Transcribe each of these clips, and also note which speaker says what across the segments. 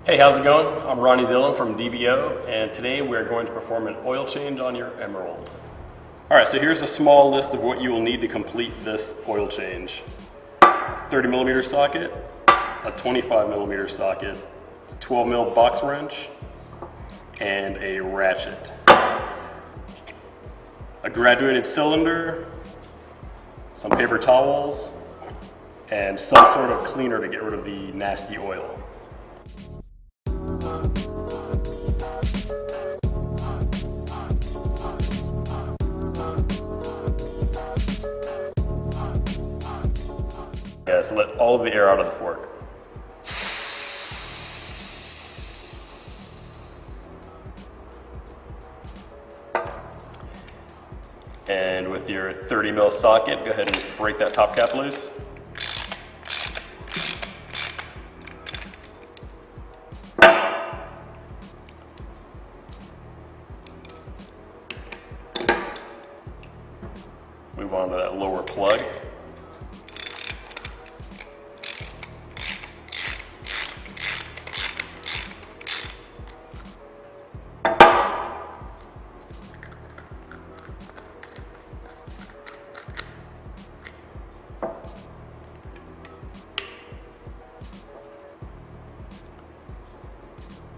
Speaker 1: Hey, how's it going? I'm Ronnie Dillon from DVO, and today we're going to perform an oil change on your Emerald. Alright, so here's a small list of what you will need to complete this oil change. 30mm socket, a 25mm socket, a 12mm box wrench, and a ratchet. A graduated cylinder, some paper towels, and some sort of cleaner to get rid of the nasty oil. Yeah, so let all of the air out of the fork. And with your 30mm socket, go ahead and break that top cap loose. Move on to that lower plug.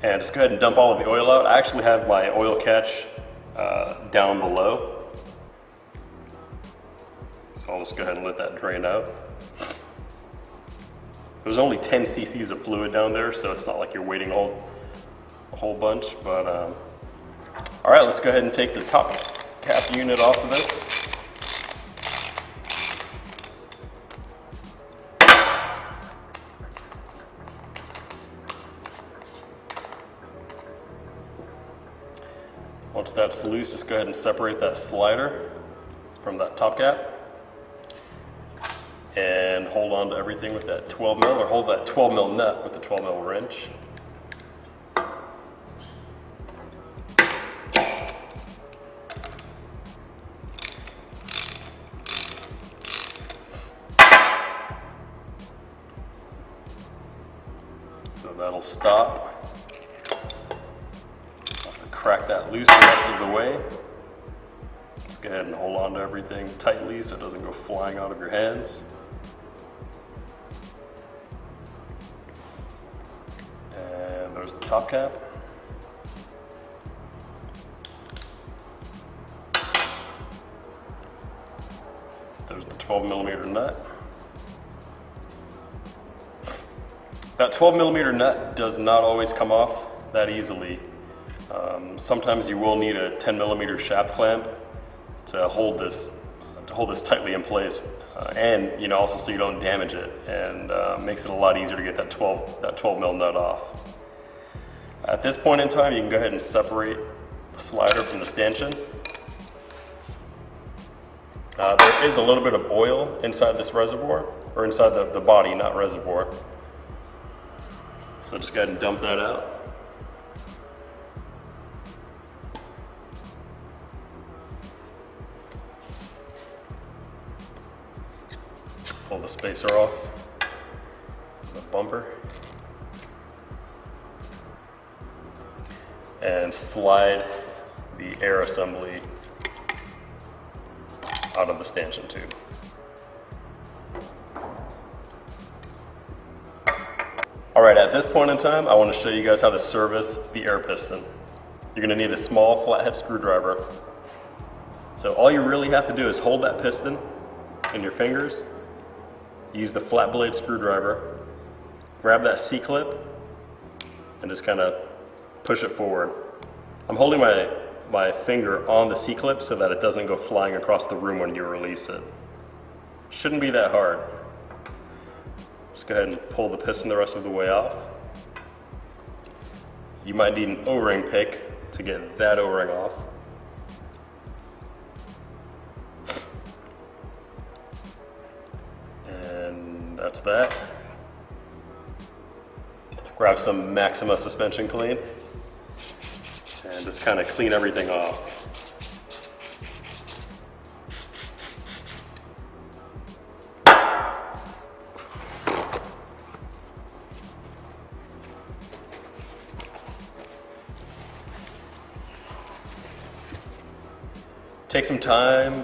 Speaker 1: And just go ahead and dump all of the oil out. I actually have my oil catch down below. So I'll just go ahead and let that drain out. There's only 10 cc's of fluid down there, so it's not like you're waiting a whole bunch. But all right, let's go ahead and take the top cap unit off of this. Once that's loose, just go ahead and separate that slider from that top cap and hold on to everything with that 12mm, or hold that 12mm nut with the 12mm wrench. So that'll stop. Crack that loose the rest of the way. Just go ahead and hold on to everything tightly so it doesn't go flying out of your hands. And there's the top cap. There's the 12mm nut. That 12mm nut does not always come off that easily. Sometimes you will need a 10mm shaft clamp to hold this tightly in place, and also so you don't damage it, and makes it a lot easier to get that 12mm nut off. At this point in time, you can go ahead and separate the slider from the stanchion. There is a little bit of oil inside this reservoir, or inside the body, not reservoir. So just go ahead and dump that out. Pull the spacer off the bumper and slide the air assembly out of the stanchion tube. Alright, at this point in time, I want to show you guys how to service the air piston. You're going to need a small flathead screwdriver. So all you really have to do is hold that piston in your fingers. Use the flat blade screwdriver, grab that C-clip, and just kind of push it forward. I'm holding my finger on the C-clip so that it doesn't go flying across the room when you release it. Shouldn't be that hard. Just go ahead and pull the piston the rest of the way off. You might need an O-ring pick to get that O-ring off. And that's that. Grab some Maxima suspension clean and just kind of clean everything off. take some time,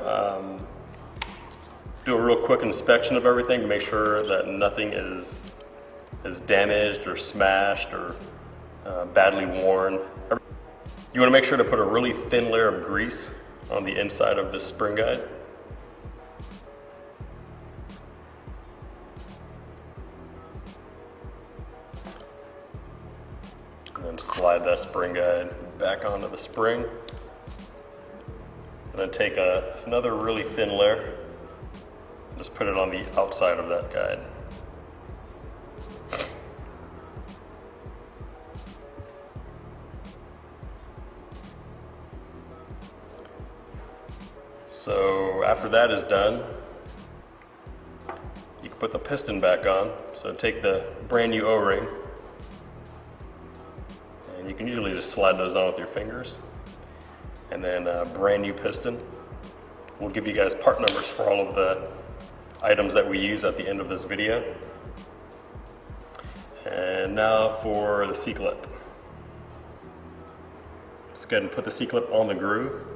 Speaker 1: do a real quick inspection of everything to make sure that nothing is damaged or smashed or badly worn. You want to make sure to put a really thin layer of grease on the inside of this spring guide. And then slide that spring guide back onto the spring. And then take another really thin layer, and just put it on the outside of that guide. So after that is done, you can put the piston back on. So take the brand new O-ring, and you can usually just slide those on with your fingers. And then a brand new piston. We'll give you guys part numbers for all of the items that we use at the end of this video. And now for the C-clip. Just go ahead and put the C-clip on the groove.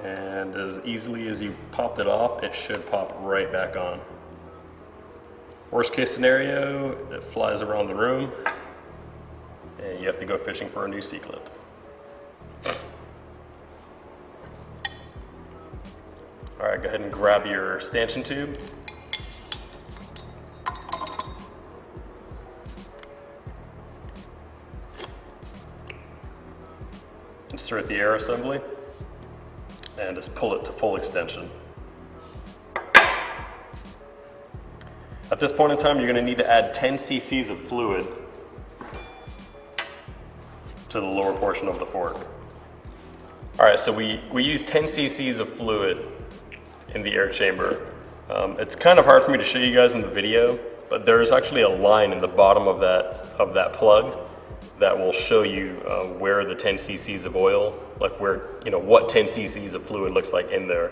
Speaker 1: And as easily as you popped it off, it should pop right back on. Worst case scenario, it flies around the room and you have to go fishing for a new C-clip. All right, go ahead and grab your stanchion tube. Insert the air assembly and just pull it to full extension. At this point in time, you're going to need to add 10 cc's of fluid to the lower portion of the fork. All right, so we use 10 cc's of fluid in the air chamber. It's kind of hard for me to show you guys in the video, but there's actually a line in the bottom of that plug that will show you where the 10 cc's of oil, like where, what 10 cc's of fluid looks like in there.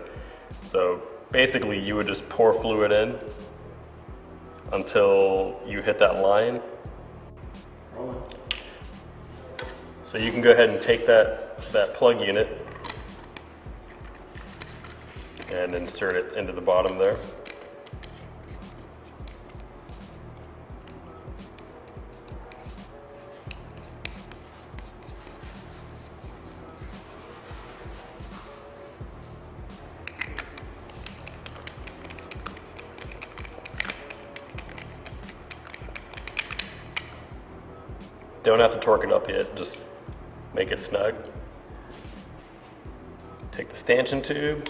Speaker 1: So basically you would just pour fluid in until you hit that line. So you can go ahead and take that plug unit and insert it into the bottom there. Don't have to torque it up yet, just make it snug. Take the stanchion tube,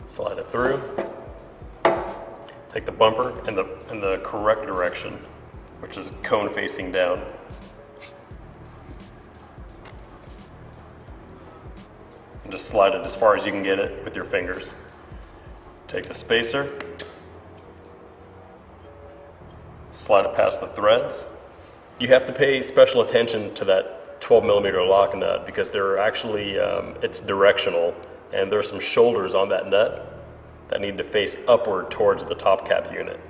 Speaker 1: slide it through, take the bumper in the correct direction, which is cone facing down. And just slide it as far as you can get it with your fingers. Take the spacer, slide it past the threads. You have to pay special attention to that 12mm lock nut because they're actually, it's directional, and there's some shoulders on that nut that need to face upward towards the top cap unit.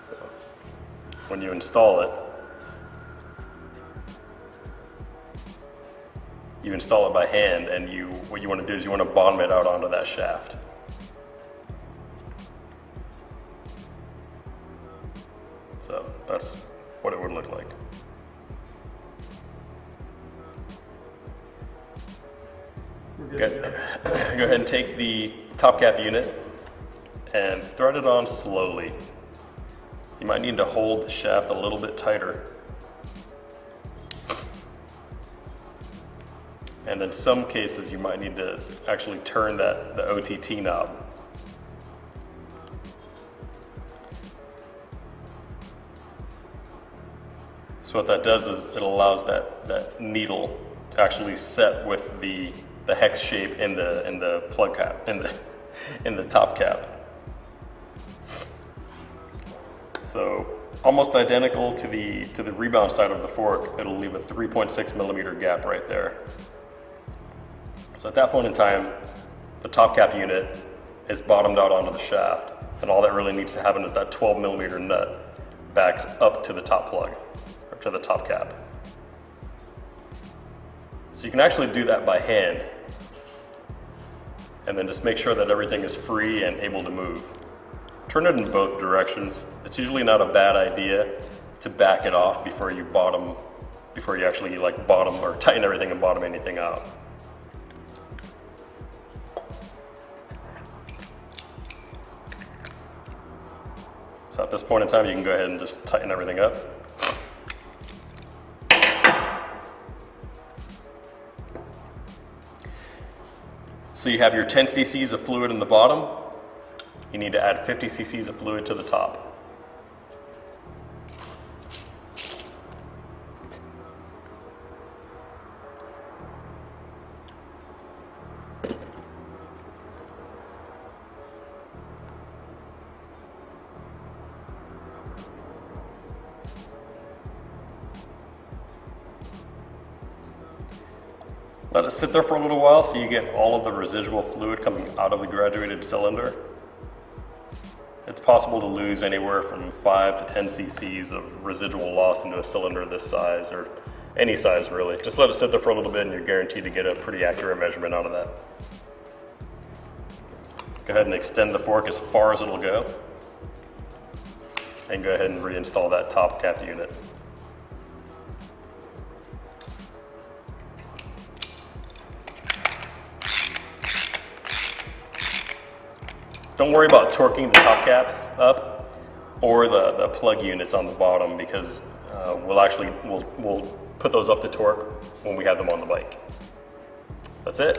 Speaker 1: So when you install it, you install it by hand, and what you want to do is you want to bottom it out onto that shaft. So that's what it would look like. Go ahead and take the top cap unit and thread it on slowly. You might need to hold the shaft a little bit tighter. And in some cases, you might need to actually turn the OTT knob. So what that does is it allows that needle to actually set with the hex shape in the plug cap, in the top cap. So almost identical to the rebound side of the fork, it'll leave a 3.6mm gap right there. So at that point in time, the top cap unit is bottomed out onto the shaft, and all that really needs to happen is that 12mm nut backs up to the top plug, or to the top cap. So you can actually do that by hand. And then just make sure that everything is free and able to move. Turn it in both directions. It's usually not a bad idea to back it off before you actually like bottom or tighten everything and bottom anything out. So at this point in time, you can go ahead and just tighten everything up. So you have your 10 cc's of fluid in the bottom. You need to add 50 cc's of fluid to the top. Let it sit there for a little while so you get all of the residual fluid coming out of the graduated cylinder. It's possible to lose anywhere from 5 to 10 cc's of residual loss into a cylinder this size, or any size really. Just let it sit there for a little bit and you're guaranteed to get a pretty accurate measurement out of that. Go ahead and extend the fork as far as it'll go. And go ahead and reinstall that top cap unit. Don't worry about torquing the top caps up or the plug units on the bottom, because we'll put those up to torque when we have them on the bike. That's it.